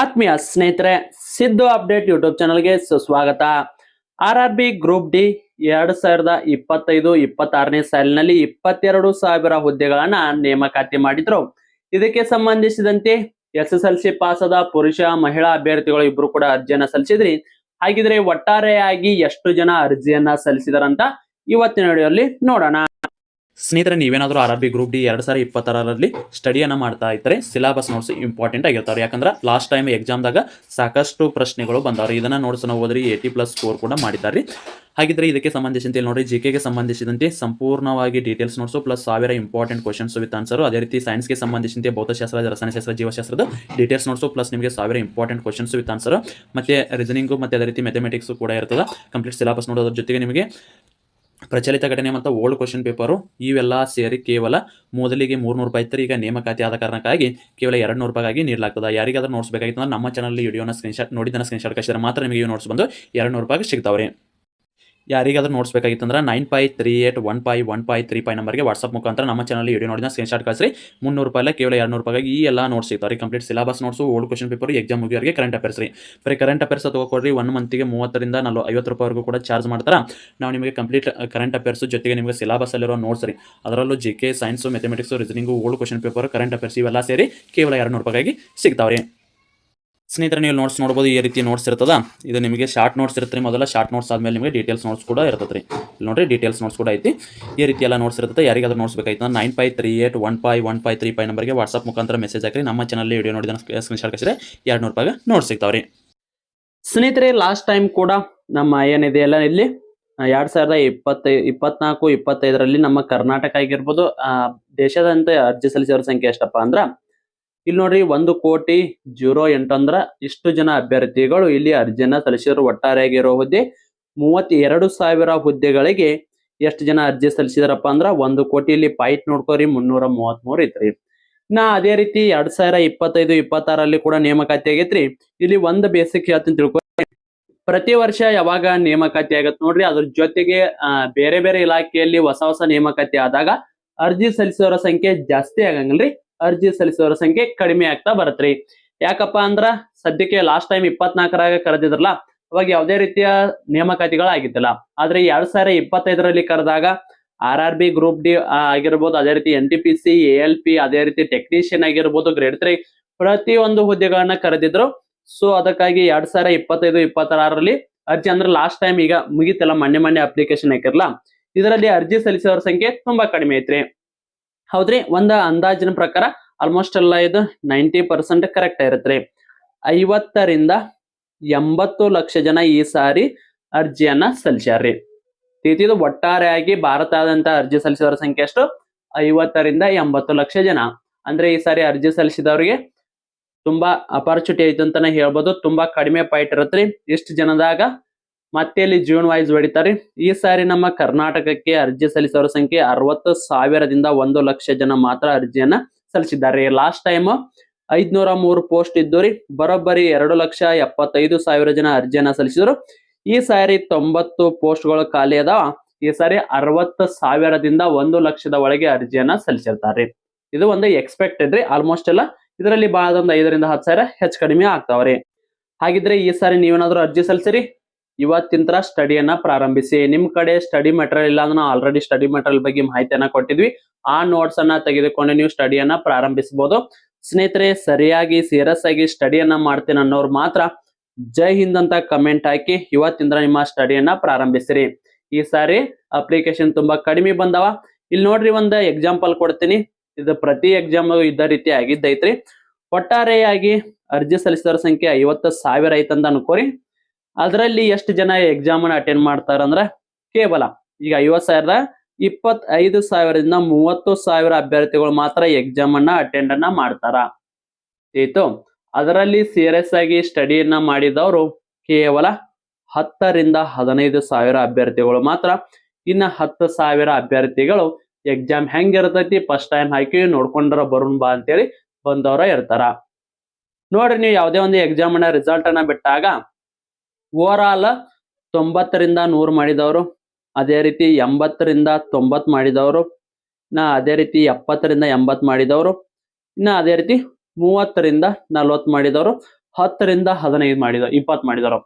ಆತ್ಮೀಯ ಸ್ನೇಹಿತರೆ, Siddu update YouTube ಚಾನಲ್ಗೆ ಸುಸ್ವಾಗತ. RRB ಗ್ರೂಪ್ ಡಿ 2025-26ನೇ ಸಾಲಿನಲ್ಲಿ 22,000 ಹುದ್ದೆಗಳನ್ನ ನೇಮಕಾತಿ ಮಾಡಿದ್ರು. ಇದಕ್ಕೆ ಸಂಬಂಧಿಸಿದಂತೆ SSLC ಪಾಸ್ ಆದ ಪುರುಷ ಮಹಿಳಾ ಅಭ್ಯರ್ಥಿಗಳು ಇಬ್ರು ಕೂಡ ಅರ್ಜಿಯನ್ನ ಸಲ್ಲಿಸಿದ್ರಿ. ಹಾಗಿದ್ರೆ ಒಟ್ಟಾರೆಯಾಗಿ ಎಷ್ಟು ಜನ ಅರ್ಜಿಯನ್ನ ಸಲ್ಲಿಸಿದಾರಂತ ಇವತ್ತಿನ ವಿಡಿಯೋಲಿ ನೋಡೋಣ. ಸ್ನೇಹಿತರೆ, ನೀವೇನಾದರೂ RRB ಗ್ರೂಪ್ ಡಿ 2026ರಲ್ಲಿ ಸ್ಟಡಿಯನ್ನು ಮಾಡ್ತಾ ಇದ್ದರೆ ಸಿಲೆಬಸ್ ನೋಟ್ಸ್ ಇಂಪಾರ್ಟೆಂಟ್ ಆಗಿರ್ತಾವೆ. ಯಾಕಂದ್ರೆ ಲಾಸ್ಟ್ ಟೈಮ್ ಎಕ್ಸಾಮ್ದಾಗ ಸಾಕಷ್ಟು ಪ್ರಶ್ನೆಗಳು ಬಂದವ್ರಿ. ಇದನ್ನ ನೋಟ್ಸ್ ನಾವು ಓದ್ರಿ 80+ ಸ್ಕೋರ್ ಕೂಡ ಮಾಡಿದ್ದಾರೆ. ಹಾಗಿದ್ರೆ ಇದಕ್ಕೆ ಸಂಬಂಧಿಸಿದಂತೆ ನೋಡ್ರಿ, GKಗೆ ಸಂಬಂಧಿಸಿದಂತೆ ಸಂಪೂರ್ಣವಾಗಿ details notes plus 1000 important questions with answer. ಅದೇ ರೀತಿ ಸೈನ್ಸ್ಗೆ ಸಂಬಂಧಿಸಿದಂತೆ ಭೌತಶಾಸ್ತ್ರ, ರಸಾಯನಶಾಸ್ತ್ರ, ಜೀವಶಾಸ್ತ್ರದ ಡೀಟೇಲ್ಸ್ ನೋಟ್ಸು ಪ್ಲಸ್ ನಿಮಗೆ 1000 ಇಂಪಾರ್ಟೆಂಟ್ ಕ್ವಶನ್ಸ್ ವಿತ್ ಆನ್ಸರ್, ಮತ್ತೆ ರೀಸನಿಂಗು ಮತ್ತೆ ಅದೇ ರೀತಿ ಮ್ಯಾಥಮೆಟಿಕ್ಸ್ ಕೂಡ ಇರ್ತದೆ. ಕಂಪ್ಲೀಟ್ ಸಿಲೆಬಸ್ ನೋಡೋದ್ರ ಜೊತೆಗೆ ನಿಮಗೆ ಪ್ರಚಲಿತ ಘಟನೆ ಮತ್ತು ಓಲ್ಡ್ ಕ್ವಶನ್ ಪೇಪರು ಇವೆಲ್ಲ ಸೇರಿ ಕೇವಲ ಮೊದಲಿಗೆ 300 ರೂಪಾಯಿ ಇತ್ತು. ಈಗ ನೇಮಕಾತಿ ಆದ ಕಾರಣಕ್ಕಾಗಿ ಕೇವಲ 200 ರೂಪಾಯಿಗಾಗಿ ನೀಡಲಾಗ್ತದೆ. ಯಾರಿಗಾದ್ರೂ ನೋಟ್ಸ್ ಬೇಕಾಗಿತ್ತು ಅಂದ್ರೆ ನಮ್ಮ ಚಾನಲ್ ವಿಡಿಯೋನ ಸ್ಕ್ರೀನ್ಶಾಟ್ ನೋಡಿದ್ದನ್ನ ಸ್ಕ್ರೀನ್ಶಾಟ್ ಕಳಿಸಿದ್ರೆ ಮಾತ್ರ ನಿಮಗೆ ನೋಟ್ಸ್ ಬಂದು 200 ರೂಪಾಯಿಗೆ ಸಿಗ್ತಾವ್ರಿ. ಯಾರಿಗಾದ್ರೂ ನೋಟ್ಸ್ ಬೇಕಾಗಿತ್ತಂದ್ರೆ 9538151535 ನಂಬರ್ಗೆ ವಾಟ್ಸಪ್ ಮುಖಾಂತರ ನಮ್ಮ ಚಾನಲ್ ವಿಡಿಯೋ ನೋಡಿದ ಸ್ಕ್ರೀನ್ಶಾಟ್ ಕಳಿಸ್ರಿ. 300 ರೂಪಾಯಿ ಕೇವಲ 200 ರೂಪಾಯಿಗೆ ಈ ಎಲ್ಲ ನೋಟ್ಸ್ ಸಿಗ್ತಾವೆ. Complete syllabus notes, old question paper, exam ಮುಗಿಯೋರಿಗೆ ಕರೆಂಟ್ ಅಫೇರ್ಸ್ ರೀ. ಬರೀ ಕರೆಂಟ್ ಅಫೇರ್ಸ್ ತಗೋಕೊಡ್ರಿ. 1 ಮಂತಿಗೆ 30ರಿಂದ 50 ರೂಪಾಯಿವರೆಗೂ ಕೂಡ ಚಾರ್ಜ್ ಮಾಡ್ತಾರೆ. ನಾವು ನಿಮಗೆ ಕಂಪ್ಲೀಟ್ ಕರೆಂಟ್ ಅಫೇರ್ಸ್ ಜೊತೆಗೆ ನಿಮಗೆ ಸಿಲೆಬಸ್ ಅಲ್ಲಿರೋ ನೋಟ್ಸ್ ರೀ, ಅದರಲ್ಲೂ GK, science, mathematics, reasoning, old question paper, current affairs ಇವೆಲ್ಲ ಸೇರಿ ಕೇವಲ 200 ರೂಪಾಯಿಗೆ ಸಿಗ್ತಾವ್ರಿ. ಸ್ನೇಹಿತರೆ, ನೀವು ನೋಟ್ಸ್ ನೋಡ್ಬೋದು. ಈ ರೀತಿ ನೋಟ್ಸ್ ಇರ್ತದ. ಇದು ನಿಮಗೆ ಶಾರ್ಟ್ ನೋಟ್ಸ್ ಇರುತ್ತೆ. ಮೊದಲ ಶಾರ್ಟ್ ನೋಟ್ಸ್ ಆದಮೇಲೆ ನಿಮಗೆ ಡೀಟೇಲ್ಸ್ ನೋಟ್ಸ್ ಕೂಡ ಇರ್ತದೆ ರೀ. ಇಲ್ಲಿ ನೋಡಿರಿ, ಡೀಟೇಲ್ಸ್ ನೋಟ್ಸ್ ಕೂಡ ಐತಿ. ಈ ರೀತಿ ಎಲ್ಲ ನೋಟ್ಸ್ ಇರ್ತದೆ. ಯಾರಿಗಾದ್ರೂ ನೋಟ್ಸ್ ಬೇಕಾಯ್ತು 9538151535 ನಂಬರ್ಗೆ ವಾಟ್ಸಪ್ ಮುಖಾಂತರ ಮೆಸೇಜ್ ಹಾಕಿ. ನಮ್ಮ ಚಾನಲ್ ವಿಡಿಯೋ ನೋಡಿದ ಸ್ಕ್ರೀನ್ಶಾಟ್ ಕಳಿಸಿದ್ರೆ 200 ರೂಪಾಯಿಗೆ ನೋಟ್ಸ್ ಸಿಗ್ತಾವ್ರಿ. ಸ್ನೇಹಿತರೆ, ಲಾಸ್ಟ್ ಟೈಮ್ ಕೂಡ ನಮ್ಮ ಏನಿದೆ ಎಲ್ಲ ಇಲ್ಲಿ 2024-25ರಲ್ಲಿ ನಮ್ಮ ಕರ್ನಾಟಕ ಆಗಿರ್ಬೋದು, ದೇಶದಂತೆ ಅರ್ಜಿ ಸಲ್ಲಿಸಿದ ಸಂಖ್ಯೆ ಎಷ್ಟಪ್ಪ ಅಂದ್ರ ಇಲ್ಲಿ ನೋಡ್ರಿ, 1,08,0 ಅಂದ್ರ ಇಷ್ಟು ಜನ ಅಭ್ಯರ್ಥಿಗಳು ಇಲ್ಲಿ ಅರ್ಜಿಯನ್ನ ಸಲ್ಲಿಸಿದ್ರು. ಒಟ್ಟಾರೆಯಾಗಿರೋ ಹುದ್ದೆ 32,000 ಹುದ್ದೆಗಳಿಗೆ ಎಷ್ಟು ಜನ ಅರ್ಜಿ ಸಲ್ಲಿಸಿದಾರಪ್ಪ ಅಂದ್ರ 1 ಕೋಟಿ. ಇಲ್ಲಿ ಪಾಯಿಂಟ್ ನೋಡ್ಕೋರಿ 333 ಐತ್ರಿ. ಅದೇ ರೀತಿ 2025-26ರಲ್ಲಿ ಕೂಡ ನೇಮಕಾತಿ ಆಗೈತ್ರಿ. ಇಲ್ಲಿ ಒಂದು ಬೇಸಿಕ್ ಹೇಳ್ತೀನಿ ತಿಳ್ಕೊ. ಪ್ರತಿ ವರ್ಷ ಯಾವಾಗ ನೇಮಕಾತಿ ಆಗತ್ ನೋಡ್ರಿ, ಅದ್ರ ಜೊತೆಗೆ ಬೇರೆ ಬೇರೆ ಇಲಾಖೆಯಲ್ಲಿ ಹೊಸ ನೇಮಕಾತಿ ಆದಾಗ ಅರ್ಜಿ ಸಲ್ಲಿಸೋರ ಸಂಖ್ಯೆ ಜಾಸ್ತಿ ಆಗಂಗಿಲ್ರಿ, ಅರ್ಜಿ ಸಲ್ಲಿಸೋರ ಸಂಖ್ಯೆ ಕಡಿಮೆ ಆಗ್ತಾ ಬರತ್ರಿ. ಯಾಕಪ್ಪ ಅಂದ್ರ ಸದ್ಯಕ್ಕೆ ಲಾಸ್ಟ್ ಟೈಮ್ 24ರಾಗ ಕರೆದಿದ್ರಲ್ಲ, ಅವಾಗ ಯಾವುದೇ ರೀತಿಯ ನೇಮಕಾತಿಗಳು ಆಗಿದ್ದಿಲ್ಲ. ಆದ್ರೆ 2025ರಲ್ಲಿ ಕರೆದಾಗ RRB ಗ್ರೂಪ್ ಡಿ ಆಗಿರ್ಬೋದು, ಅದೇ ರೀತಿ NTPC, ALP, ಅದೇ ರೀತಿ ಟೆಕ್ನಿಷಿಯನ್ ಆಗಿರ್ಬೋದು, ಗ್ರೇಡ್ 3 ಪ್ರತಿಯೊಂದು ಹುದ್ದೆಗಳನ್ನ ಕರೆದಿದ್ರು. ಸೊ ಅದಕ್ಕಾಗಿ 2025-26ರಲ್ಲಿ ಅರ್ಜಿ ಅಂದ್ರೆ ಲಾಸ್ಟ್ ಟೈಮ್ ಈಗ ಮುಗಿತಲ್ಲ, ಮೊನ್ನೆ ಅಪ್ಲಿಕೇಶನ್ ಹಾಕಿರಲ್ಲ, ಇದರಲ್ಲಿ ಅರ್ಜಿ ಸಲ್ಲಿಸೋರ ಸಂಖ್ಯೆ ತುಂಬಾ ಕಡಿಮೆ ಐತ್ರಿ. ಹೌದ್ರಿ, ಒಂದು ಅಂದಾಜಿನ ಪ್ರಕಾರ ಆಲ್ಮೋಸ್ಟ್ ಎಲ್ಲ ಇದು 90% ಕರೆಕ್ಟ್ ಇರುತ್ತೆ. 50ರಿಂದ 80 ಲಕ್ಷ ಜನ ಈ ಸಾರಿ ಅರ್ಜಿಯನ್ನ ಸಲ್ಲಿಸ್ಯಾರ್ರಿ. ಇದು ಒಟ್ಟಾರೆಯಾಗಿ ಭಾರತದಾದ್ಯಂತ ಅರ್ಜಿ ಸಲ್ಲಿಸಿದವರ ಸಂಖ್ಯೆ ಎಷ್ಟು? 50ರಿಂದ 80 ಲಕ್ಷ ಜನ. ಅಂದ್ರೆ ಈ ಸಾರಿ ಅರ್ಜಿ ಸಲ್ಲಿಸಿದವರಿಗೆ ತುಂಬಾ ಅಪರ್ಚುನಿಟಿ ಐತೆ ಅಂತಾನೆ ಹೇಳ್ಬೋದು. ತುಂಬಾ ಕಡಿಮೆ ಪಾಯಿಂಟ್ ಇರತ್ರಿ ಇಷ್ಟು ಜನದಾಗ. ಮತ್ತೆ ಇಲ್ಲಿ ಜೂನ್ ವೈಸ್ ಹೊಡಿತಾರೆ. ಈ ಸಾರಿ ನಮ್ಮ ಕರ್ನಾಟಕಕ್ಕೆ ಅರ್ಜಿ ಸಲ್ಲಿಸೋರ ಸಂಖ್ಯೆ 60,000ದಿಂದ 1 ಲಕ್ಷ ಜನ ಮಾತ್ರ ಅರ್ಜಿಯನ್ನ ಸಲ್ಲಿಸಿದ್ದಾರೆ. ಲಾಸ್ಟ್ ಟೈಮ್ 503 ಪೋಸ್ಟ್ ಇದ್ದೋರಿ, ಬರೋಬ್ಬರಿ 2,75,000 ಜನ ಅರ್ಜಿಯನ್ನ ಸಲ್ಲಿಸಿದ್ರು. ಈ ಸಾರಿ 90 ಪೋಸ್ಟ್ಗಳು ಖಾಲಿ ಅದಾವ. ಈ ಸಾರಿ 60,000ದಿಂದ 1 ಲಕ್ಷದ ಒಳಗೆ ಅರ್ಜಿಯನ್ನ ಸಲ್ಲಿಸಿರ್ತಾರೆ. ಇದು ಒಂದು ಎಕ್ಸ್ಪೆಕ್ಟೆಡ್ ರೀ. ಆಲ್ಮೋಸ್ಟ್ ಎಲ್ಲ ಇದರಲ್ಲಿ ಬಹಳ ಒಂದು 5ರಿಂದ 10,000 ಹೆಚ್ಚು ಕಡಿಮೆ ಆಗ್ತಾವ್ರಿ. ಹಾಗಿದ್ರೆ ಈ ಸಾರಿ ನೀವೇನಾದ್ರೂ ಅರ್ಜಿ ಸಲ್ಲಿಸಿರಿ, ಇವತ್ತಿನ ಸ್ಟಡಿಯನ್ನ ಪ್ರಾರಂಭಿಸಿ. ನಿಮ್ ಕಡೆ ಸ್ಟಡಿ ಮೆಟೀರಿಯಲ್ ಇಲ್ಲ ಅಂದ್ರೆ ನಾವು ಆಲ್ರೆಡಿ ಸ್ಟಡಿ ಮೆಟೀರಿಯಲ್ ಬಗ್ಗೆ ಮಾಹಿತಿಯನ್ನ ಕೊಟ್ಟಿದ್ವಿ. ಆ ನೋಟ್ಸ್ ಅನ್ನ ತೆಗೆದುಕೊಂಡು ನೀವು ಸ್ಟಡಿಯನ್ನ ಪ್ರಾರಂಭಿಸಬಹುದು. ಸ್ನೇಹಿತರೆ, ಸರಿಯಾಗಿ ಸೀರಿಯಸ್ ಆಗಿ ಸ್ಟಡಿಯನ್ನ ಮಾಡ್ತೇನೆ ಅನ್ನೋರು ಮಾತ್ರ ಜೈ ಹಿಂದ್ ಅಂತ ಕಮೆಂಟ್ ಹಾಕಿ ಇವತ್ತಿಂದ ನಿಮ್ಮ ಸ್ಟಡಿಯನ್ನ ಪ್ರಾರಂಭಿಸಿರಿ. ಈ ಸಾರಿ ಅಪ್ಲಿಕೇಶನ್ ತುಂಬಾ ಕಡಿಮೆ ಬಂದವ. ಇಲ್ಲಿ ನೋಡ್ರಿ, ಒಂದು ಎಕ್ಸಾಂಪಲ್ ಕೊಡ್ತೀನಿ. ಇದು ಪ್ರತಿ ಎಕ್ಸಾಮ್ ಇದ್ದ ರೀತಿ ಆಗಿದ್ದೈತ್ರಿ. ಒಟ್ಟಾರೆಯಾಗಿ ಅರ್ಜಿ ಸಲ್ಲಿಸಿದವರ ಸಂಖ್ಯೆ 50,000 ಐತಂತ ಅನ್ಕೋರಿ. ಅದರಲ್ಲಿ ಎಷ್ಟು ಜನ ಎಕ್ಸಾಮ್ ಅನ್ನ ಅಟೆಂಡ್ ಮಾಡ್ತಾರಂದ್ರ ಕೇವಲ ಈಗ 50,000 25,000ದಿಂದ 30,000 ಅಭ್ಯರ್ಥಿಗಳು ಮಾತ್ರ ಎಕ್ಸಾಮ್ ಅನ್ನ ಅಟೆಂಡ್ ಅನ್ನ ಮಾಡ್ತಾರ. ಆಯ್ತು. ಅದರಲ್ಲಿ ಸೀರಿಯಸ್ ಆಗಿ ಸ್ಟಡಿಯನ್ನ ಮಾಡಿದವರು ಕೇವಲ 10ರಿಂದ 15,000 ಅಭ್ಯರ್ಥಿಗಳು ಮಾತ್ರ. ಇನ್ನ 10,000 ಅಭ್ಯರ್ಥಿಗಳು ಎಕ್ಸಾಮ್ ಹೆಂಗಿರ್ತೈತಿ ಫಸ್ಟ್ ಟೈಮ್ ಹಾಕಿ ನೋಡ್ಕೊಂಡ್ರ ಬರುಣ್ ಬಾ ಅಂತೇಳಿ ಬಂದವರ ಇರ್ತಾರ. ನೋಡ್ರಿ, ನೀವು ಯಾವುದೇ ಒಂದು ಎಕ್ಸಾಮ್ ಅನ್ನ ರಿಸಲ್ಟ್ ಅನ್ನ ಬಿಟ್ಟಾಗ ಓವರ್ ಆಲ್ 90ರಿಂದ 100 ಮಾಡಿದವರು, ಅದೇ ರೀತಿ 80ರಿಂದ 90 ಮಾಡಿದವರು, ಅದೇ ರೀತಿ 70ರಿಂದ 80 ಮಾಡಿದವರು, ಅದೇ ರೀತಿ 30ರಿಂದ 40 ಮಾಡಿದವರು, 10ರಿಂದ 15 ಮಾಡಿದ 20 ಮಾಡಿದಾರ.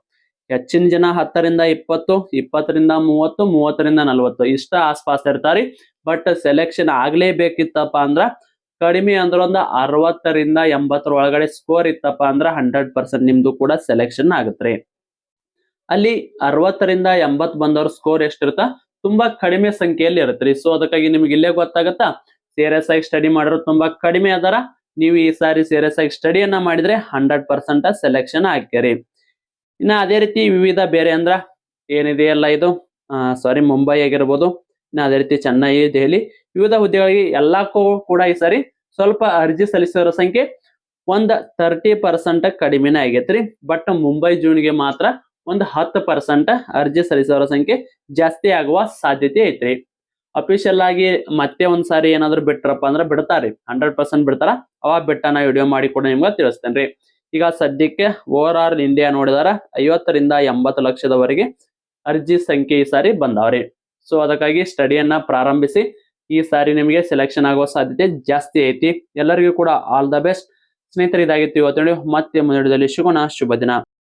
ಹೆಚ್ಚಿನ ಜನ 10ರಿಂದ 20, 20ರಿಂದ 30, 30ರಿಂದ 40 ಇಷ್ಟ ಆಸ್ಪಾಸ್ ಇರ್ತಾರಿ. ಬಟ್ ಸೆಲೆಕ್ಷನ್ ಆಗ್ಲೇಬೇಕಿತ್ತಪ್ಪ ಅಂದ್ರ ಕಡಿಮೆ ಅಂದ್ರ ಒಂದು 60ರಿಂದ 80 ಒಳಗಡೆ ಸ್ಕೋರ್ ಇತ್ತಪ್ಪ ಅಂದ್ರ 100% ನಿಮ್ದು ಕೂಡ ಸೆಲೆಕ್ಷನ್ ಆಗತ್ರಿ. ಅಲ್ಲಿ 60ರಿಂದ 80 ಬಂದವ್ರ ಸ್ಕೋರ್ ಎಷ್ಟಿರುತ್ತ ತುಂಬಾ ಕಡಿಮೆ ಸಂಖ್ಯೆಯಲ್ಲಿ ಇರುತ್ರಿ. ಸೊ ಅದಕ್ಕಾಗಿ ನಿಮ್ಗೆ ಇಲ್ಲೇ ಗೊತ್ತಾಗತ್ತಾ ಸೀರಿಯಸ್ ಆಗಿ ಸ್ಟಡಿ ಮಾಡೋರು ತುಂಬಾ ಕಡಿಮೆ ಅದಾರ. ನೀವು ಈ ಸಾರಿ ಸೀರಿಯಸ್ ಆಗಿ ಸ್ಟಡಿಯನ್ನ ಮಾಡಿದ್ರೆ 100% ಸೆಲೆಕ್ಷನ್ ಆಗ್ತೀರಿ. ಇನ್ನ ಅದೇ ರೀತಿ ವಿವಿಧ ಬೇರೆ ಅಂದ್ರ ಏನಿದೆಯಲ್ಲ ಇದು ಸಾರಿ ಮುಂಬೈ ಆಗಿರ್ಬೋದು, ಇನ್ನ ಅದೇ ರೀತಿ ಚೆನ್ನೈ, ದೆಹಲಿ ವಿವಿಧ ಹುದ್ದೆಗಳಿಗೆ ಎಲ್ಲಕ್ಕೂ ಕೂಡ ಈ ಸಾರಿ ಸ್ವಲ್ಪ ಅರ್ಜಿ ಸಲ್ಲಿಸೋರ ಸಂಖ್ಯೆ ಒಂದ್ 30% ಕಡಿಮೆನೇ ಆಗೈತ್ರಿ. ಬಟ್ ಮುಂಬೈ ಜೂನ್ಗೆ ಮಾತ್ರ ಒಂದು 10% ಅರ್ಜಿ ಸಲ್ಲಿಸೋರ ಸಂಖ್ಯೆ ಜಾಸ್ತಿ ಆಗುವ ಸಾಧ್ಯತೆ ಐತ್ರಿ. ಅಫಿಷಿಯಲ್ ಆಗಿ ಮತ್ತೆ ಒಂದ್ಸಾರಿ ಏನಾದ್ರು ಬಿಟ್ರಪ್ಪ ಅಂದ್ರ ಬಿಡ್ತಾರಿ, 100% ಬಿಡ್ತಾರ. ಅವಾಗ ಬಿಟ್ಟ ನಾ ವಿಡಿಯೋ ಮಾಡಿ ಕೂಡ ನಿಮ್ಗೆ ತಿಳಿಸ್ತೇನ್ರಿ. ಈಗ ಸದ್ಯಕ್ಕೆ ಓವರ್ ಆಲ್ ಇಂಡಿಯಾ ನೋಡಿದಾರ 50ರಿಂದ 80 ಲಕ್ಷದವರೆಗೆ ಅರ್ಜಿ ಸಂಖ್ಯೆ ಈ ಸಾರಿ ಬಂದಾವ್ರಿ. ಸೊ ಅದಕ್ಕಾಗಿ ಸ್ಟಡಿಯನ್ನ ಪ್ರಾರಂಭಿಸಿ. ಈ ಸಾರಿ ನಿಮಗೆ ಸೆಲೆಕ್ಷನ್ ಆಗುವ ಸಾಧ್ಯತೆ ಜಾಸ್ತಿ ಐತಿ. ಎಲ್ಲರಿಗೂ ಕೂಡ ಆಲ್ ದ ಬೆಸ್ಟ್ ಸ್ನೇಹಿತರೆ. ಇದಾಗಿತ್ತು ಇವತ್ತು. ಮತ್ತೆ ಮುಂದಿನ ವಿಡಿಯೋದಲ್ಲಿ ಸಿಗೋಣ. ಶುಭ ದಿನ.